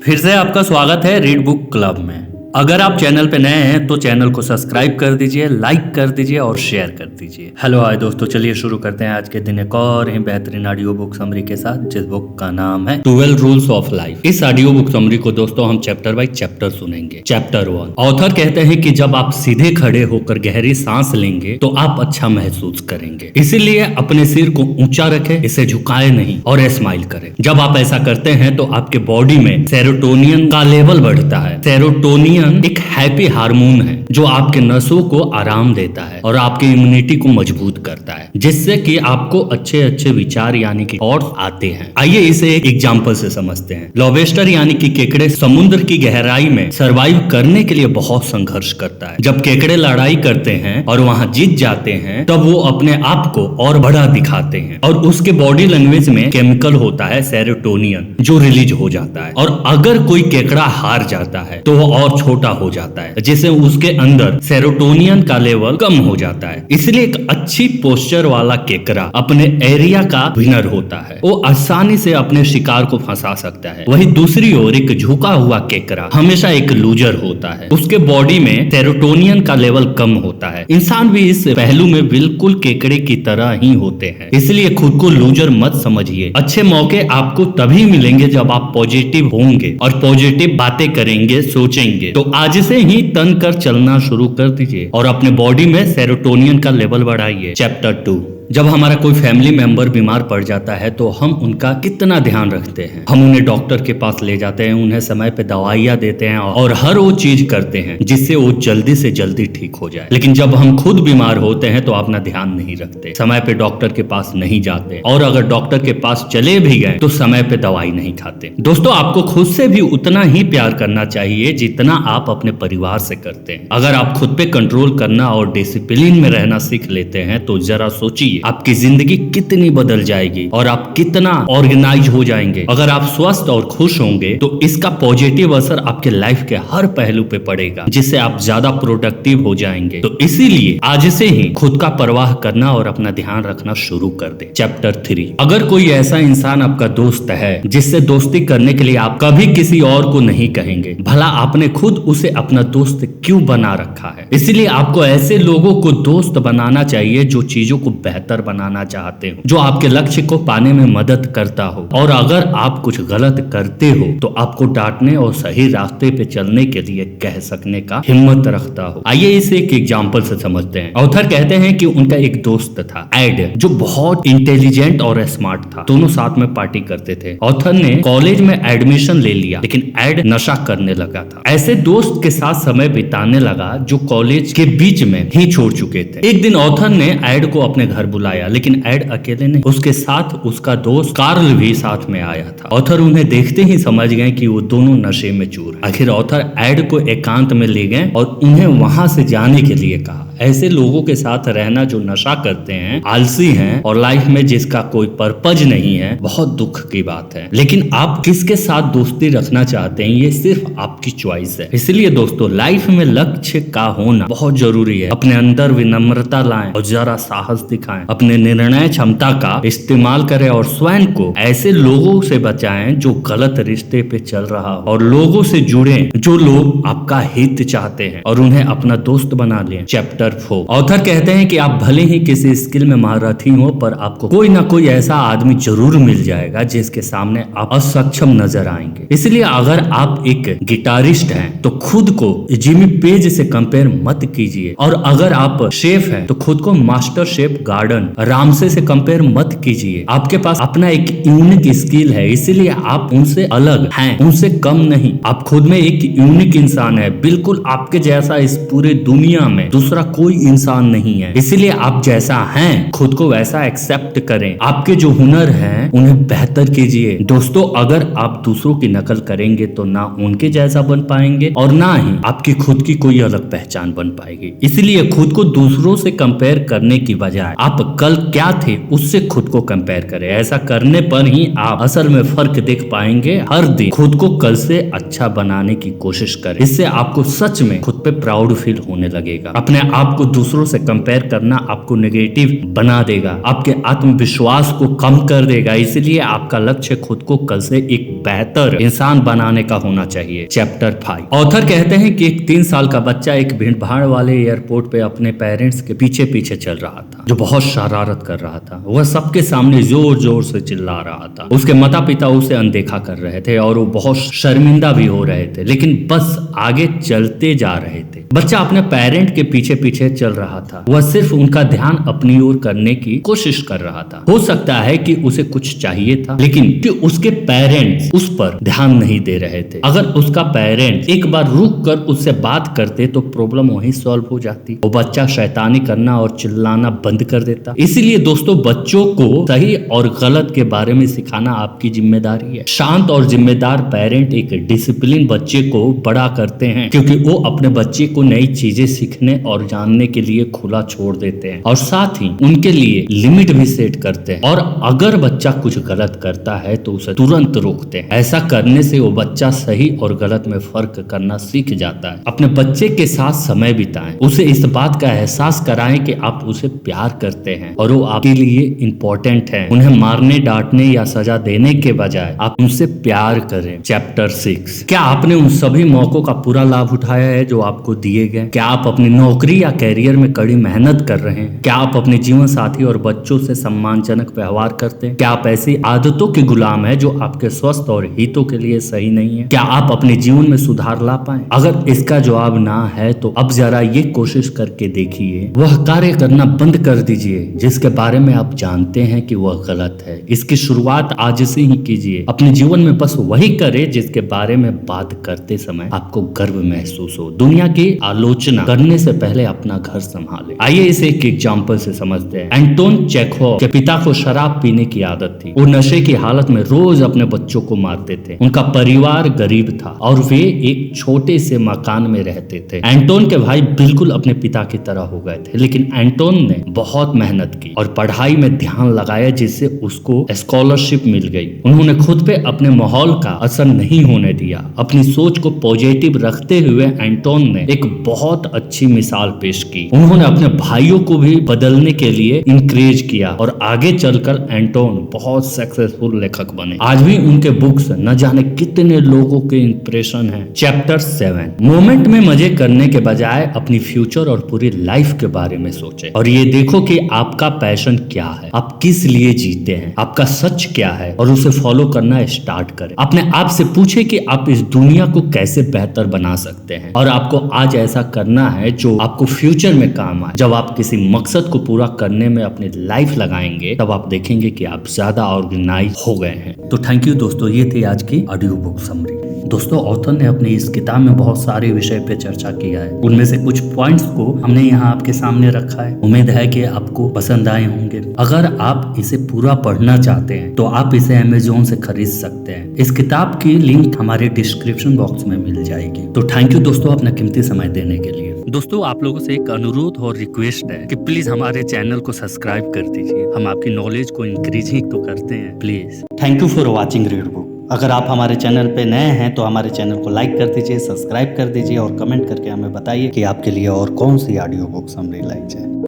फिर से आपका स्वागत है रीड बुक क्लब में। अगर आप चैनल पे नए हैं तो चैनल को सब्सक्राइब कर दीजिए, लाइक कर दीजिए और शेयर कर दीजिए। हेलो हाय दोस्तों, चलिए शुरू करते हैं आज के दिन एक और ही बेहतरीन ऑडियो बुक समरी के साथ, जिस बुक का नाम है 12 रूल्स ऑफ लाइफ। इस ऑडियो बुक समरी को दोस्तों हम चैप्टर बाय चैप्टर सुनेंगे। चैप्टर 1, ऑथर कहते हैं कि जब आप सीधे खड़े होकर गहरी सांस लेंगे तो आप अच्छा महसूस करेंगे, इसीलिए अपने सिर को ऊंचा रखें, इसे झुकाए नहीं और स्माइल करें। जब आप ऐसा करते हैं तो आपके बॉडी में सेरोटोनियन का लेवल बढ़ता है। सेरोटोनियन एक हैप्पी हार्मोन है जो आपके नसों को आराम देता है और आपकी इम्यूनिटी को मजबूत करता है, जिससे कि आपको अच्छे अच्छे विचार यानी कि थॉट्स आते हैं। आइए इसे एक एग्जांपल से समझते हैं। लॉबस्टर यानी कि केकड़े समुद्र की गहराई में सरवाइव करने के लिए बहुत संघर्ष करता है। जब केकड़े लड़ाई करते हैं और वहां जीत जाते हैं तब वो अपने आप को और बड़ा दिखाते हैं और उसके बॉडी लैंग्वेज में केमिकल होता है सेरोटोनियन, जो रिलीज हो जाता है। और अगर कोई केकड़ा हार जाता है तो वो और छोटा हो जाता है, जिससे उसके अंदर सेरोटोनियन का लेवल कम हो जाता है। इसलिए एक अच्छी पोस्चर वाला केकड़ा अपने एरिया का विनर होता है, वो आसानी से अपने शिकार को फंसा सकता है। वहीं दूसरी ओर एक झुका हुआ केकड़ा हमेशा एक लूजर होता है, उसके बॉडी में सेरोटोनियन का लेवल कम होता है। इंसान भी इस पहलू में बिल्कुल केकड़े की तरह ही होते हैं, इसलिए खुद को लूजर मत समझिए। अच्छे मौके आपको तभी मिलेंगे जब आप पॉजिटिव होंगे और पॉजिटिव बातें करेंगे, सोचेंगे। तो आज से ही तन कर चलना शुरू कर दीजिए और अपने बॉडी में सेरोटोनियन का लेवल बढ़ाइए। चैप्टर 2, जब हमारा कोई फैमिली मेंबर बीमार पड़ जाता है तो हम उनका कितना ध्यान रखते हैं। हम उन्हें डॉक्टर के पास ले जाते हैं, उन्हें समय पे दवाइयाँ देते हैं और हर वो चीज करते हैं जिससे वो जल्दी से जल्दी ठीक हो जाए। लेकिन जब हम खुद बीमार होते हैं तो अपना ध्यान नहीं रखते, समय पे डॉक्टर के पास नहीं जाते और अगर डॉक्टर के पास चले भी गए तो समय पे दवाई नहीं खाते। दोस्तों, आपको खुद से भी उतना ही प्यार करना चाहिए जितना आप अपने परिवार से करते हैं। अगर आप खुद पे कंट्रोल करना और डिसिप्लिन में रहना सीख लेते हैं तो जरा सोचिए आपकी जिंदगी कितनी बदल जाएगी और आप कितना ऑर्गेनाइज हो जाएंगे। अगर आप स्वस्थ और खुश होंगे तो इसका पॉजिटिव असर आपके लाइफ के हर पहलू पे पड़ेगा, जिससे आप ज्यादा प्रोडक्टिव हो जाएंगे। तो इसीलिए आज से ही खुद का परवाह करना और अपना ध्यान रखना शुरू कर दे। चैप्टर 3, अगर कोई ऐसा इंसान आपका दोस्त है जिससे दोस्ती करने के लिए आप कभी किसी और को नहीं कहेंगे, भला आपने खुद उसे अपना दोस्त क्यों बना रखा है? इसीलिए आपको ऐसे लोगों को दोस्त बनाना चाहिए जो चीजों को बेहतर बनाना चाहते हो, जो आपके लक्ष्य को पाने में मदद करता हो और अगर आप कुछ गलत करते हो तो आपको डांटने और सही रास्ते पे चलने के लिए कह सकने का हिम्मत रखता हो। आइए इसे एक एग्जांपल से समझते हैं। ऑथर कहते हैं कि उनका एक दोस्त था एड, जो बहुत इंटेलिजेंट और स्मार्ट था। दोनों साथ में पार्टी करते थे। ऑथर ने कॉलेज में एडमिशन ले लिया, लेकिन एड नशा करने लगा था। ऐसे दोस्त के साथ समय बिताने लगा जो कॉलेज के बीच में ही छोड़ चुके थे। एक दिन ऑथर ने एड को अपने घर बुलाया, लेकिन एड अकेले नहीं, उसके साथ उसका दोस्त कार्ल भी साथ में आया था। ऑथर उन्हें देखते ही समझ गए कि वो दोनों नशे में चूर। आखिर ऑथर एड को एकांत में ले गए और उन्हें वहां से जाने के लिए कहा। ऐसे लोगों के साथ रहना जो नशा करते हैं, आलसी हैं और लाइफ में जिसका कोई पर्पज नहीं है, बहुत दुख की बात है। लेकिन आप किसके साथ दोस्ती रखना चाहते हैं ये सिर्फ आपकी चॉइस है। इसलिए दोस्तों, लाइफ में लक्ष्य का होना बहुत जरूरी है। अपने अंदर विनम्रता लाएं और जरा साहस दिखाएं। अपने निर्णय क्षमता का इस्तेमाल करें और स्वयं को ऐसे लोगों से बचाएं जो गलत रिश्ते पे चल रहा हो और लोगों से जुड़े जो लोग आपका हित चाहते हैं और उन्हें अपना दोस्त बना लें। चैप्टर 4, ऑथर कहते हैं कि आप भले ही किसी स्किल में महारथी हो, पर आपको कोई ना कोई ऐसा आदमी जरूर मिल जाएगा जिसके सामने आप असक्षम नजर आएंगे। इसलिए अगर आप एक गिटारिस्ट हैं तो खुद को जिमी पेज से कंपेयर मत कीजिए और अगर आप शेफ हैं तो खुद को मास्टर शेफ गार्डन रामसे से कंपेयर मत कीजिए। आपके पास अपना एक यूनिक स्किल है, इसीलिए आप उनसे अलग हैं, उनसे कम नहीं। आप खुद में एक यूनिक इंसान है, बिल्कुल आपके जैसा इस पूरे दुनिया में दूसरा कोई इंसान नहीं है। इसलिए आप जैसा हैं खुद को वैसा एक्सेप्ट करें। आपके जो हुनर हैं उन्हें बेहतर कीजिए। दोस्तों, अगर आप दूसरों की नकल करेंगे तो ना उनके जैसा बन पाएंगे और ना ही आपकी खुद की कोई अलग पहचान बन पाएगी। इसलिए खुद को दूसरों से कंपेयर करने की बजाय आप कल क्या थे उससे खुद को कंपेयर करें। ऐसा करने पर ही आप असल में फर्क देख पाएंगे। हर दिन खुद को कल से अच्छा बनाने की कोशिश करें, इससे आपको सच में खुद पे प्राउड फील होने लगेगा। अपने आप आपको दूसरों से कंपेयर करना आपको नेगेटिव बना देगा, आपके आत्मविश्वास को कम कर देगा। इसलिए आपका लक्ष्य खुद को कल से एक बेहतर इंसान बनाने का होना चाहिए। चैप्टर 5 ऑथर कहते हैं कि एक 3 साल का बच्चा एक भीड़ भाड़ वाले एयरपोर्ट पे अपने पेरेंट्स के पीछे पीछे चल रहा था, जो बहुत शरारत कर रहा था। वह सबके सामने जोर जोर से चिल्ला रहा था। उसके माता पिता उसे अनदेखा कर रहे थे और वो बहुत शर्मिंदा भी हो रहे थे, लेकिन बस आगे चलते जा रहे थे। बच्चा अपने पेरेंट के पीछे पीछे चल रहा था। वह सिर्फ उनका ध्यान अपनी ओर करने की कोशिश कर रहा था। हो सकता है कि उसे कुछ चाहिए था, लेकिन कि उसके पेरेंट्स उस पर ध्यान नहीं दे रहे थे। अगर उसका पेरेंट्स एक बार रुक कर उससे बात करते तो प्रॉब्लम वहीं सॉल्व हो जाती। वो बच्चा शैतानी करना और चिल्लाना बंद कर देता। इसीलिए दोस्तों, बच्चों को सही और गलत के बारे में सिखाना आपकी जिम्मेदारी है। शांत और जिम्मेदार पेरेंट एक डिसिप्लिन बच्चे को बड़ा करते हैं, क्योंकि वो अपने बच्चे को नई चीजें सीखने और जानने के लिए खुला छोड़ देते हैं और साथ ही उनके लिए लिमिट भी सेट करते हैं। और अगर बच्चा कुछ गलत करता है तो उसे तुरंत रोकते हैं। ऐसा करने से वो बच्चा सही और गलत में फर्क करना सीख जाता है। अपने बच्चे के साथ समय बिताएं, उसे इस बात का एहसास कराएं कि आप उसे प्यार करते हैं और वो आपके लिए इम्पोर्टेंट है। उन्हें मारने, डांटने या सजा देने के बजाय आप उनसे प्यार करें। चैप्टर 6 क्या आपने उन सभी मौकों का पूरा लाभ उठाया है जो आपको दिए गए? क्या आप अपनी नौकरी या कैरियर में कड़ी मेहनत कर रहे हैं? क्या आप अपने जीवन साथी और बच्चों से सम्मानजनक व्यवहार करते हैं? क्या आप ऐसी आदतों के गुलाम हैं जो आपके स्वस्थ और हितों के लिए सही नहीं है? क्या आप अपने जीवन में सुधार ला पाए? अगर इसका जवाब ना है तो अब जरा ये कोशिश करके देखिए, वह कार्य करना बंद कर दीजिए जिसके बारे में आप जानते हैं कि वह गलत है। इसकी शुरुआत आज से ही कीजिए। अपने जीवन में बस वही करे जिसके बारे में बात करते समय आपको गर्व महसूस हो। दुनिया की आलोचना करने से पहले अपना घर संभाले। आइए इसे एक एग्जाम्पल से समझते हैं। एंटोन चेखोव के पिता को शराब पीने की आदत थी। वो नशे की हालत में रोज अपने बच्चों को मारते थे। उनका परिवार गरीब था और वे एक छोटे से मकान में रहते थे। एंटोन के भाई बिल्कुल अपने पिता की तरह हो गए थे, लेकिन एंटोन ने बहुत मेहनत की और पढ़ाई में ध्यान लगाया, जिससे उसको स्कॉलरशिप मिल गई। उन्होंने खुद पे अपने माहौल का असर नहीं होने दिया। अपनी सोच को पॉजिटिव रखते हुए एंटोन ने एक बहुत अच्छी मिसाल पेश की। उन्होंने अपने भाइयों को भी बदलने के लिए इंकरेज किया और आगे चलकर एंटोन बहुत सक्सेसफुल लेखक बने। आज भी उनके बुक्स न जाने कितने लोगों के इंप्रेशन हैं। चैप्टर 7 मोमेंट में मजे करने के बजाय अपनी फ्यूचर और पूरी लाइफ के बारे में सोचें और ये देखो कि आपका पैशन क्या है, आप किस लिए जीते हैं, आपका सच क्या है और उसे फॉलो करना स्टार्ट करें। अपने आप से पूछे कि आप इस दुनिया को कैसे बेहतर बना सकते हैं और आपको आज ऐसा करना है जो आपको फ्यूचर में काम आए। जब आप किसी मकसद को पूरा करने में अपनी लाइफ लगाएंगे तब आप देखेंगे कि आप ज्यादा ऑर्गेनाइज हो गए हैं। तो थैंक यू दोस्तों, ये थी आज की ऑडियो बुक समरी। दोस्तों, ऑथर ने अपनी इस किताब में बहुत सारे विषय पे चर्चा किया है। उनमें से कुछ पॉइंट्स को हमने यहाँ आपके सामने रखा है। उम्मीद है कि आपको पसंद आए होंगे। अगर आप इसे पूरा पढ़ना चाहते हैं तो आप इसे अमेज़न से खरीद सकते हैं। इस किताब की लिंक हमारे डिस्क्रिप्शन बॉक्स में मिल जाएगी। तो थैंक यू दोस्तों अपना कीमती समय देने के लिए। दोस्तों, आप लोगों से एक अनुरोध और रिक्वेस्ट है कि प्लीज हमारे चैनल को सब्सक्राइब कर दीजिए। हम आपकी नॉलेज को इंक्रीज ही तो करते हैं, please. Thank you for watching read book. अगर आप हमारे चैनल पे नए हैं तो हमारे चैनल को लाइक कर दीजिए, सब्सक्राइब कर दीजिए और कमेंट करके हमें बताइए कि आपके लिए और कौन सी ऑडियो बुक समरी लाई जाए।